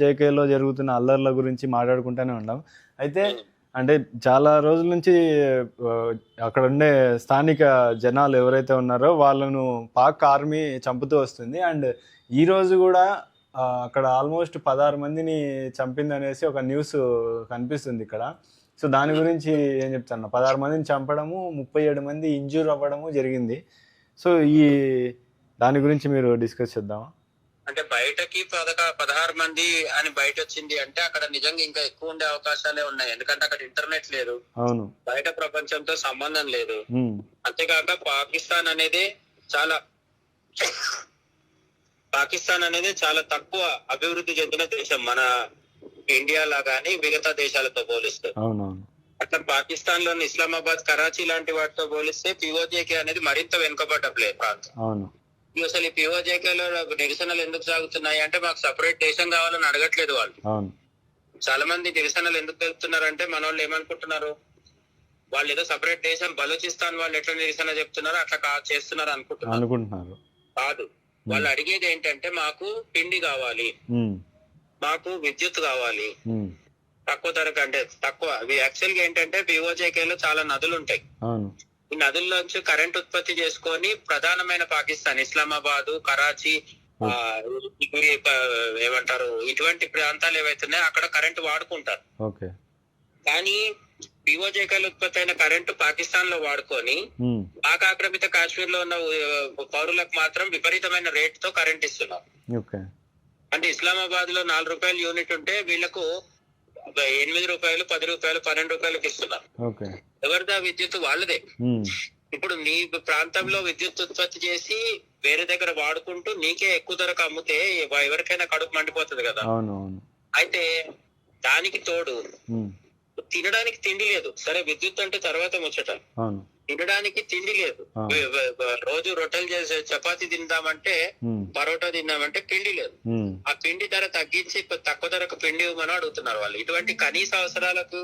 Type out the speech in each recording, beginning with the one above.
జేకేలో జరుగుతున్న అల్లర్ల గురించి మాట్లాడుకుంటూనే ఉన్నాం. అయితే అంటే చాలా రోజుల నుంచి అక్కడ ఉండే స్థానిక జనాలు ఎవరైతే ఉన్నారో వాళ్ళను పాక్ ఆర్మీ చంపుతూ వస్తుంది. అండ్ ఈరోజు కూడా అక్కడ ఆల్మోస్ట్ 16 మందిని చంపిందనేసి ఒక న్యూస్ కనిపిస్తుంది ఇక్కడ. సో దాని గురించి ఏం చెప్తాను? 16 మందిని చంపడము, 37 మంది ఇంజూర్ అవ్వడము జరిగింది. సో దాని గురించి మీరు డిస్కస్ చేద్దామా? అంటే బయటకి 16 మంది అని బయట వచ్చింది అంటే అక్కడ నిజంగా ఇంకా ఎక్కువ ఉండే అవకాశాలే ఉన్నాయి. ఎందుకంటే అక్కడ ఇంటర్నెట్ లేదు, అవును, బయట ప్రపంచంతో సంబంధం లేదు. అంతేకాక పాకిస్తాన్ అనేది చాలా తక్కువ అభివృద్ధి చెందిన దేశం మన ఇండియాలో గానీ మిగతా దేశాలతో పోలిస్తే. అట్లా పాకిస్తాన్ లోని ఇస్లామాబాద్, కరాచీ లాంటి వాటితో పోలిస్తే పిఓజేకే అనేది మరింత వెనుకబడ్డ ప్రాంతం. అసలు ఈ పిఓజేకేలో నిరసనలు ఎందుకు సాగుతున్నాయి అంటే మాకు సపరేట్ దేశం కావాలని అడగట్లేదు వాళ్ళు. చాలా మంది నిరసనలు ఎందుకు తెలుపుతున్నారంటే మన వాళ్ళు ఏమనుకుంటున్నారు, వాళ్ళు ఏదో సపరేట్ దేశం బలూచిస్తాన్ వాళ్ళు ఎట్లా నిరసన చెప్తున్నారు అట్లా చేస్తున్నారు అనుకుంటున్నారు. కాదు, వాళ్ళు అడిగేది ఏంటంటే మాకు పిండి కావాలి, మాకు విద్యుత్ కావాలి, తక్కువ ధరకు. అంటే తక్కువ యాక్చువల్ గా ఏంటంటే పిఓజేకేలో చాలా నదులు ఉంటాయి. ఈ నదుల్లోంచి కరెంట్ ఉత్పత్తి చేసుకొని ప్రధానమైన పాకిస్తాన్ ఇస్లామాబాద్, కరాచీ, ఏమంటారు ఇటువంటి ప్రాంతాలు ఏవైతున్నాయో అక్కడ కరెంట్ వాడుకుంటారు. కానీ పిఓజేకేలో ఉత్పత్తి అయిన కరెంటు పాకిస్తాన్ లో వాడుకొని పాక్ ఆక్రమిత కాశ్మీర్ లో ఉన్న పౌరులకు మాత్రం విపరీతమైన రేట్ తో కరెంట్ ఇస్తున్నారు. అంటే ఇస్లామాబాద్ లో 4 రూపాయలు యూనిట్ ఉంటే వీళ్లకు 8 రూపాయలు, 10 రూపాయలు, 12 రూపాయలకు ఇస్తున్నారు. ఎవరిదా విద్యుత్? వాళ్ళదే. ఇప్పుడు నీ ప్రాంతంలో విద్యుత్ ఉత్పత్తి చేసి వేరే దగ్గర వాడుకుంటూ నీకే ఎక్కువ ధరకు అమ్ముతే ఎవరికైనా కడుపు మండిపోతుంది కదా. అయితే దానికి తోడు తినడానికి తిండి లేదు. సరే విద్యుత్ అంటే తర్వాత ముచ్చట, తినడానికి తిండి లేదు. రోజు రొట్టెలు చేసే చపాతీ తిందామంటే, పరోటా తిందామంటే పిండి లేదు. ఆ పిండి ధర తగ్గించి తక్కువ ధరకు పిండి ఇవ్వమని అడుగుతున్నారు వాళ్ళు. ఇటువంటి కనీస అవసరాలకు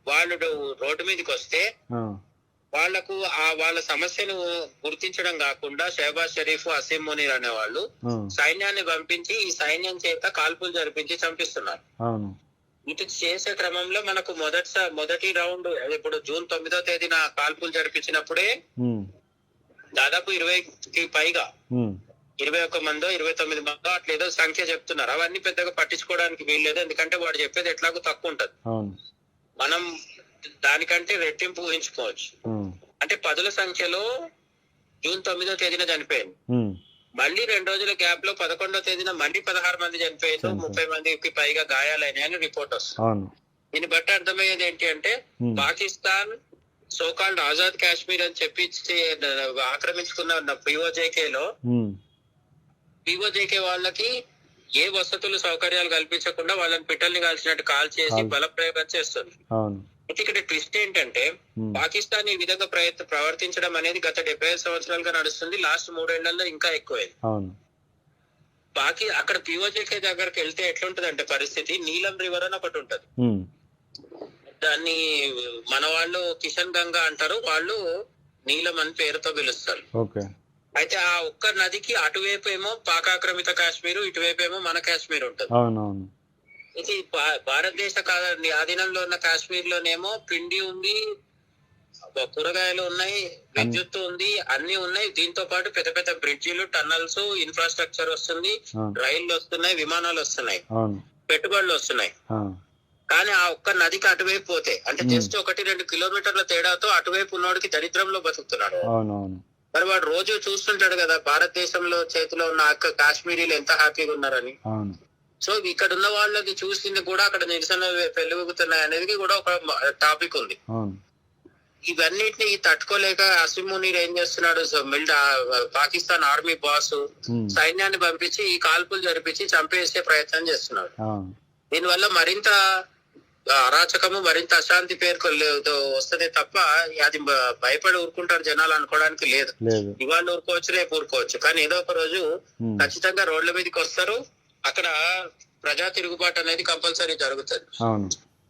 వాళ్ళు రోడ్డు మీదకి వస్తే వాళ్లకు వాళ్ళ సమస్యను గుర్తించడం కాకుండా షహబాజ్ షరీఫ్, అసీం మునీర్ అనే వాళ్ళు సైన్యాన్ని పంపించి ఈ సైన్యం చేత కాల్పులు జరిపించి చంపిస్తున్నారు. ఇటు చేసే క్రమంలో మనకు మొదటి రౌండ్ ఇప్పుడు జూన్ 9వ తేదీన కాల్పులు జరిపించినప్పుడే దాదాపు 20కి పైగా 21 మందో 29 మందో అట్లేదో సంఖ్య చెప్తున్నారు. అవన్నీ పెద్దగా పట్టించుకోవడానికి వీల్లేదు, ఎందుకంటే వాడు చెప్పేది ఎట్లాగో తక్కువ ఉంటది. మనం దానికంటే రెట్టింపు ఊహించుకోవచ్చు. అంటే పదుల సంఖ్యలో జూన్ 9వ తేదీన చనిపోయింది. మళ్ళీ 2 రోజుల గ్యాప్ లో 11వ తేదీన మళ్ళీ 16 మంది చనిపోయారు, 30 మందికి పైగా గాయాలైనాయని రిపోర్ట్ వస్తుంది. దీన్ని బట్టి అర్థమయ్యేది ఏంటి అంటే పాకిస్తాన్ సోకాల్డ్ ఆజాద్ కాశ్మీర్ అని చెప్పి ఆక్రమించుకున్న పిఓజేకే వాళ్ళకి ఏ వసతులు సౌకర్యాలు కల్పించకుండా వాళ్ళని పిట్టల్ని కాల్చినట్టు కాల్ చేసి బలప్రయోగం చేస్తుంది. ఇక్కడ ట్విస్ట్ ఏంటంటే పాకిస్తాన్ ఈ విధంగా ప్రవర్తించడం అనేది గత 75 సంవత్సరాలుగా నడుస్తుంది. లాస్ట్ 3 ఏళ్లలో ఇంకా ఎక్కువైంది. అక్కడ పిఓజేకే దగ్గరకు వెళ్తే ఎట్లుంటది అంటే పరిస్థితి, నీలం రివర్ అని ఒకటి ఉంటది. దాన్ని మన వాళ్ళు కిషన్ గంగా అంటారు, వాళ్ళు నీలం అని పేరుతో పిలుస్తారు. అయితే ఆ ఒక్క నదికి అటువైపు ఏమో పాక్ ఆక్రమిత కాశ్మీర్, ఇటువైపు ఏమో మన కాశ్మీర్ ఉంటది. ఇది భారతదేశ ఆధీనంలో ఉన్న కాశ్మీర్ లోనేమో పిండి ఉంది, కూరగాయలు ఉన్నాయి, విద్యుత్ ఉంది, అన్ని ఉన్నాయి. దీంతో పాటు పెద్ద పెద్ద బ్రిడ్జిలు, టన్నల్స్, ఇన్ఫ్రాస్ట్రక్చర్ వస్తుంది, రైళ్లు వస్తున్నాయి, విమానాలు వస్తున్నాయి, పెట్టుబడులు వస్తున్నాయి. కానీ ఆ ఒక్క నదికి అటువైపు పోతే అంటే జస్ట్ 1-2 కిలోమీటర్ల తేడాతో అటువైపు ఉన్నోడికి దరిద్రంలో బతుకుతున్నాడు. మరి వాడు రోజు చూస్తుంటాడు కదా భారతదేశంలో చేతిలో ఉన్న కాశ్మీరీలు ఎంత హ్యాపీగా ఉన్నారని. సో ఇక్కడ ఉన్న వాళ్ళకి చూసింది కూడా అక్కడ నిరసన పెళ్ళిగుతున్నాయి అనేది కూడా ఒక టాపిక్ ఉంది. ఇవన్నిటిని తట్టుకోలేక అసీం మునీర్ ఏం చేస్తున్నాడు, పాకిస్తాన్ ఆర్మీ బాస్ సైన్యాన్ని పంపించి ఈ కాల్పులు జరిపించి చంపేసే ప్రయత్నం చేస్తున్నాడు. దీనివల్ల మరింత అరాచకము, మరింత అశాంతి పేర్కొలేదు వస్తుంది తప్ప అది భయపడి ఊరుకుంటారు జనాలు అనుకోవడానికి లేదు. ఇవాళ ఊరుకోవచ్చు, రేపు ఊరుకోవచ్చు, కానీ ఏదో ఒక రోజు ఖచ్చితంగా రోడ్ల మీదకి వస్తారు. అక్కడ ప్రజా తిరుగుబాటు అనేది కంపల్సరీ జరుగుతుంది.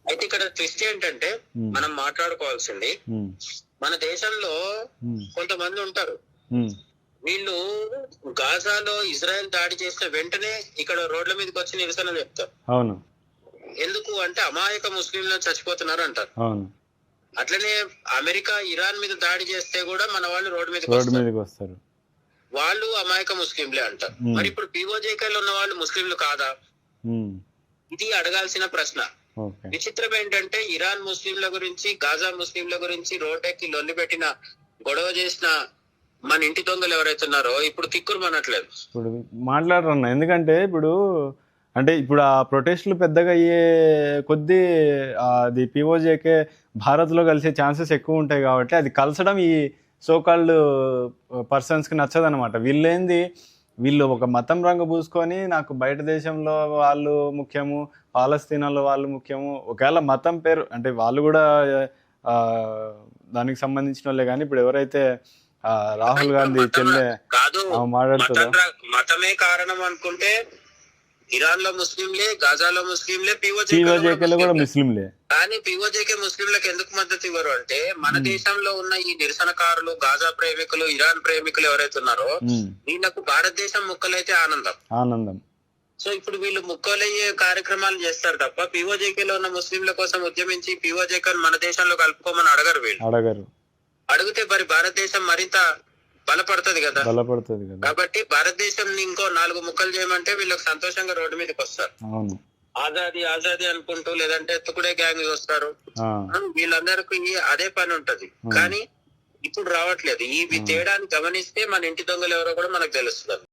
అయితే ఇక్కడ ట్విస్ట్ ఏంటంటే మనం మాట్లాడుకోవాల్సింది, మన దేశంలో కొంతమంది ఉంటారు వీళ్ళు గాజాలో ఇజ్రాయెల్ దాడి చేసిన వెంటనే ఇక్కడ రోడ్ల మీదకి వచ్చి నిరసన చెప్తారు. అవును. ఎందుకు అంటే అమాయక ముస్లింలు చచ్చిపోతున్నారు అంటారు. అవును. అట్లనే అమెరికా ఇరాన్ మీద దాడి చేస్తే కూడా మన వాళ్ళు రోడ్డు మీదకి వస్తారు. వాళ్ళు అమాయక ముస్లింలే అంటారు. మరి ఇప్పుడు పిఓజేకేలో ఉన్న వాళ్ళు ముస్లింలు కాదా? ఇది అడగాల్సిన ప్రశ్న. విచిత్రం ఏంటంటే ఇరాన్ ముస్లింల గురించి, గాజా ముస్లింల గురించి రోడ్డెక్కి లొల్లి పెట్టిన, గొడవ చేసిన మన ఇంటి దొంగలు ఎవరైతే ఉన్నారో ఇప్పుడు కిక్కురు మనట్లేదు. ఇప్పుడు మాట్లాడరన్న. ఎందుకంటే ఇప్పుడు ఆ ప్రొటెస్టులు పెద్దగా అయ్యే కొద్దీ అది పిఓజేకే భారత్లో కలిసే ఛాన్సెస్ ఎక్కువ ఉంటాయి కాబట్టి అది కలసడం ఈ సోకాల్డ్ పర్సన్స్కి నచ్చదనమాట. వీళ్ళు ఒక మతం రంగు పూసుకొని నాకు బయట దేశంలో వాళ్ళు ముఖ్యము, పాలస్తీనాలో వాళ్ళు ముఖ్యము, ఒకవేళ మతం పేరు అంటే వాళ్ళు కూడా దానికి సంబంధించిన వాళ్ళే. కానీ ఇప్పుడు ఎవరైతే రాహుల్ గాంధీ చెల్లె మాట్లాడుతుందో మతమే కారణం అనుకుంటే ఇరాన్ లో ముస్లింలే, గాజాలో ముస్లింలే, పిఓజేకేలో కూడా ముస్లింలే. కానీ పిఓజేకే ముస్లింలకు ఎందుకు మద్దతు ఇవ్వరు అంటే మన దేశంలో ఉన్న ఈ నిరసనకారులు, గాజా ప్రేమికులు, ఇరాన్ ప్రేమికులు ఎవరైతే ఉన్నారో వీళ్ళకు భారతదేశం ముక్కలైతే ఆనందం. సో ఇప్పుడు వీళ్ళు ముక్కలయ్యే కార్యక్రమాలు చేస్తారు తప్ప పిఓజేకేలో ఉన్న ముస్లింల కోసం ఉద్యమించి పిఓజేకే మన దేశంలో కలుపుకోమని అడగరు. వీళ్ళు అడిగితే మరి భారతదేశం మరింత బలపడుతుంది కదా. కాబట్టి భారతదేశం ఇంకో 4 ముక్కలు చేయమంటే వీళ్ళకి సంతోషంగా రోడ్డు మీదకి వస్తారు. ఆజాదీ అనుకుంటూ, లేదంటే తుకుడే గ్యాంగ్ వస్తారు. వీళ్ళందరికీ అదే పని ఉంటది. కానీ ఇప్పుడు రావట్లేదు. ఈ తేడాన్ని గమనిస్తే మన ఇంటి దొంగలు ఎవరో కూడా మనకు తెలుస్తుంది.